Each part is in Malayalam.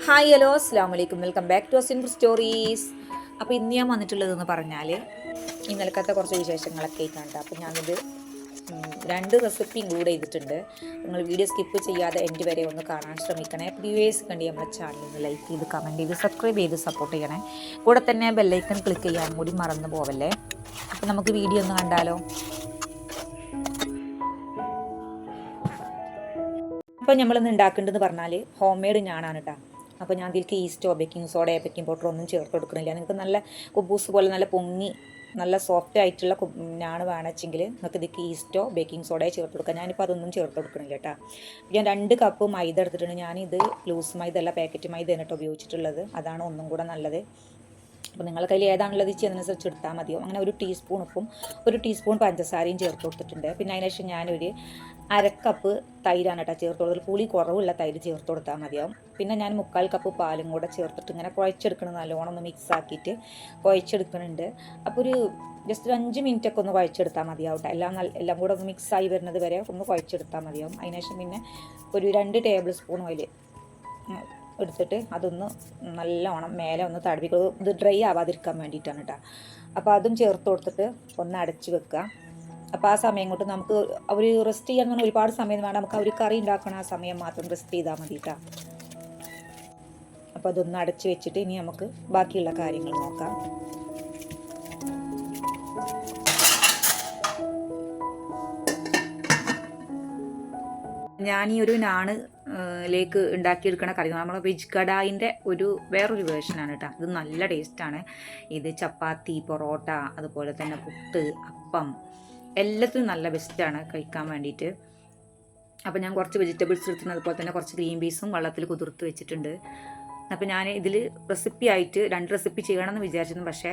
ഹായ് ഹലോ അസ്സാം വലൈക്കും welcome back to simple stories. അപ്പോൾ ഇന്ന് ഞാൻ വന്നിട്ടുള്ളതെന്ന് പറഞ്ഞാൽ ഇന്നലക്കത്തെ കുറച്ച് വിശേഷങ്ങളൊക്കെ ആയിക്കാണ്ട്. അപ്പോൾ ഞാനിത് രണ്ട് റെസിപ്പി ഇൻക്ലൂഡ് ചെയ്തിട്ടുണ്ട്. നിങ്ങൾ വീഡിയോ സ്കിപ്പ് ചെയ്യാതെ എൻ്റെ വരെ ഒന്ന് കാണാൻ ശ്രമിക്കണേ. വ്യൂവേഴ്സ് കണ്ടി നമ്മുടെ ചാനലിൽ ലൈക്ക് ചെയ്ത് കമൻറ്റ് ചെയ്ത് സബ്സ്ക്രൈബ് ചെയ്ത് സപ്പോർട്ട് ചെയ്യണേ. കൂടെ തന്നെ ബെല്ലൈക്കൺ ക്ലിക്ക് ചെയ്യാനും കൂടി മറന്നു പോവല്ലേ. അപ്പോൾ നമുക്ക് വീഡിയോ ഒന്ന് കണ്ടാലോ. അപ്പോൾ നമ്മളിന്ന് ഉണ്ടാക്കേണ്ടതെന്ന് പറഞ്ഞാൽ ഹോം മെയ്ഡ് ഞാനാണ് കേട്ടോ. അപ്പോൾ ഞാൻ ഇതിലേക്ക് ഈസ്റ്റോ ബേക്കിംഗ് സോഡ ബേക്കിംഗ് പൗഡർ ഒന്നും ചേർത്ത് കൊടുക്കുന്നില്ല. നിങ്ങൾക്ക് നല്ല കുബൂസ് പോലെ നല്ല പൊങ്ങി നല്ല സോഫ്റ്റ് ആയിട്ടുള്ള ഞാണ് വേണമെങ്കിൽ നിങ്ങൾക്ക് ഇതിലേക്ക് ഈസ്റ്റോ ബേക്കിംഗ് സോഡയോ ചേർത്ത് കൊടുക്കാം. ഞാനിപ്പോൾ അതൊന്നും ചേർത്ത് കൊടുക്കണില്ല കേട്ടോ. ഞാൻ 2 കപ്പ് മൈദ എടുത്തിട്ടുണ്ട്. ഞാനിത് ലൂസ് മൈദ അല്ല പാക്കറ്റ് മൈദ എന്നിട്ട് ഉപയോഗിച്ചിട്ടുള്ളത്. അതാണ് ഒന്നും കൂടെ നല്ലത്. അപ്പോൾ നിങ്ങളുടെ കയ്യിൽ ഏതാണുള്ളത് ചെയ്യുന്നതനുസരിച്ച് എടുത്താൽ മതിയോ. അങ്ങനെ 1 ടീസ്പൂൺ ഉപ്പും 1 ടീസ്പൂൺ പഞ്ചസാരയും ചേർത്ത് കൊടുത്തിട്ടുണ്ട്. പിന്നെ അതിന് ശേഷം ഞാനൊരു 1/2 കപ്പ് തൈരാണ് കേട്ടോ ചേർത്ത് കൊടുത്തത്. പുളി കുറവുള്ള തൈര് ചേർത്ത് കൊടുത്താൽ മതിയാവും. പിന്നെ ഞാൻ 3/4 കപ്പ് പാലും കൂടെ ചേർത്തിട്ട് ഇങ്ങനെ കുഴച്ചെടുക്കണം. നല്ലോണം ഒന്ന് മിക്സ് ആക്കിയിട്ട് കുഴച്ചെടുക്കുന്നുണ്ട്. അപ്പോൾ ഒരു ജസ്റ്റ് 5 മിനിറ്റൊക്കെ ഒന്ന് കുഴച്ചെടുത്താൽ മതിയാവും കേട്ടോ. എല്ലാം കൂടെ ഒന്ന് മിക്സായി വരുന്നത് വരെ ഒന്ന് കുഴച്ചെടുത്താൽ മതിയാവും. അതിനുശേഷം പിന്നെ ഒരു 2 ടേബിൾ സ്പൂൺ ഓയിൽ എടുത്തിട്ട് അതൊന്ന് നല്ലോണം മേലെ ഒന്ന് തടവിക്കുക. ഇത് ഡ്രൈ ആവാതിരിക്കാൻ വേണ്ടിയിട്ടാണ് കേട്ടോ. അപ്പോൾ അതും ചേർത്ത് കൊടുത്തിട്ട് ഒന്ന് അടച്ച് വെക്കുക. അപ്പോൾ ആ സമയം കൊണ്ട് നമുക്ക് അവർ റെസ്റ്റ് ചെയ്യാൻ പറഞ്ഞാൽ ഒരുപാട് സമയം വേണം. നമുക്ക് ഒരു കറി ഉണ്ടാക്കണം, ആ സമയം മാത്രം റെസ്റ്റ് ചെയ്താൽ മതി കേട്ടോ. അപ്പോൾ അതൊന്ന് അടച്ച് വെച്ചിട്ട് ഇനി നമുക്ക് ബാക്കിയുള്ള കാര്യങ്ങൾ നോക്കാം. ഞാൻ ഈ ഒരു നാണിലേക്ക് ഉണ്ടാക്കിയെടുക്കണ കറി നമ്മൾ വെജ് കടായിൻ്റെ വേറൊരു വേർഷനാണ് കേട്ടോ. ഇത് നല്ല ടേസ്റ്റാണ്. ഇത് ചപ്പാത്തി, പൊറോട്ട, അതുപോലെ തന്നെ പുട്ട്, അപ്പം എല്ലാത്തിനും നല്ല ബെസ്റ്റാണ് കഴിക്കാൻ വേണ്ടിയിട്ട്. അപ്പോൾ ഞാൻ കുറച്ച് വെജിറ്റബിൾസ് എടുത്തിട്ടുണ്ട്. അതുപോലെ തന്നെ കുറച്ച് ഗ്രീൻ പീസും വെള്ളത്തിൽ കുതിർത്ത് വെച്ചിട്ടുണ്ട്. അപ്പോൾ ഞാൻ ഇതിൽ റെസിപ്പി ആയിട്ട് 2 റെസിപ്പി ചെയ്യണമെന്ന് വിചാരിച്ചിരുന്നു. പക്ഷേ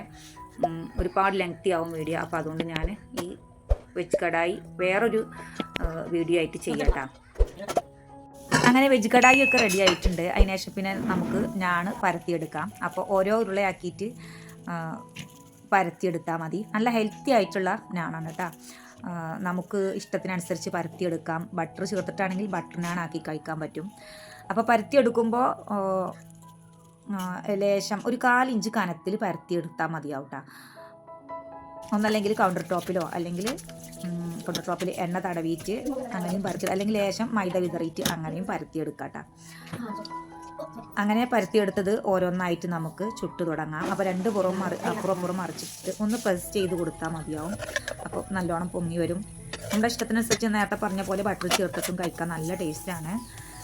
ഒരുപാട് ലെങ്തി ആവും വീഡിയോ. അപ്പോൾ അതുകൊണ്ട് ഞാൻ ഈ വെജ് കടായി വേറൊരു വീഡിയോ ആയിട്ട് ചെയ്യാം. അങ്ങനെ വെജ് കടായി ഒക്കെ റെഡി ആയിട്ടുണ്ട്. അതിനുശേഷം പിന്നെ നമുക്ക് ഞാണ് പരത്തിയെടുക്കാം. അപ്പോൾ ഓരോ ഉരുളയാക്കിയിട്ട് പരത്തിയെടുത്താൽ മതി. നല്ല ഹെൽത്തി ആയിട്ടുള്ള ഞാനാണ് കേട്ടോ. നമുക്ക് ഇഷ്ടത്തിനനുസരിച്ച് പരത്തിയെടുക്കാം. ബട്ടർ ചേർത്തിട്ടാണെങ്കിൽ ബട്ടർ നാണാക്കി കഴിക്കാൻ പറ്റും. അപ്പോൾ പരത്തിയെടുക്കുമ്പോൾ ലേശം ഒരു 1/4 ഇഞ്ച് കനത്തിൽ പരത്തിയെടുത്താൽ മതിയാവും കേട്ടോ. ഒന്നല്ലെങ്കിൽ കൗണ്ടർ ടോപ്പിലോ അല്ലെങ്കിൽ കൗണ്ടർ ടോപ്പിൽ എണ്ണ തടവിയിട്ട് അങ്ങനെയും പരത്തി, അല്ലെങ്കിൽ ലേശം മൈദ വിതറിയിട്ട് അങ്ങനെയും പരത്തിയെടുക്കാം കേട്ടോ. അങ്ങനെ പരത്തിയെടുത്തത് ഓരോന്നായിട്ട് നമുക്ക് ചുട്ട് തുടങ്ങാം. അപ്പോൾ 2 അപ്പുറം മറിച്ചിട്ട് ഒന്ന് പ്രസ് ചെയ്ത് കൊടുത്താൽ മതിയാവും. അപ്പോൾ നല്ലോണം പൊങ്ങി വരും. നമ്മുടെ ഇഷ്ടത്തിനനുസരിച്ച് നേരത്തെ പറഞ്ഞ പോലെ ബട്ടർ ചേർത്തിട്ടും കഴിക്കാൻ നല്ല ടേസ്റ്റാണ്.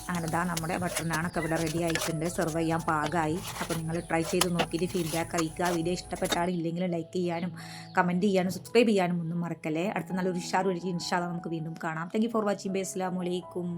അങ്ങനെ ഇതാ നമ്മുടെ ബട്ടർ നാണൊക്കെ ഇവിടെ റെഡി ആയിട്ടുണ്ട്. സെർവ് ചെയ്യാൻ പാകമായി. അപ്പോൾ നിങ്ങൾ ട്രൈ ചെയ്ത് നോക്കിയിട്ട് ഫീഡ്ബാക്ക് അറിയിക്കുക. വീഡിയോ ഇഷ്ടപ്പെട്ടാലും ഇല്ലെങ്കിലും ലൈക്ക് ചെയ്യാനും കമൻറ്റ് ചെയ്യാനും സബ്സ്ക്രൈബ് ചെയ്യാനും ഒന്നും മറക്കല്ലേ. അടുത്ത നല്ലൊരു ഇൻഷാ അല്ലാഹ് നമുക്ക് വീണ്ടും കാണാം. Thank you for watching. അസ്സലാമു അലൈക്കും.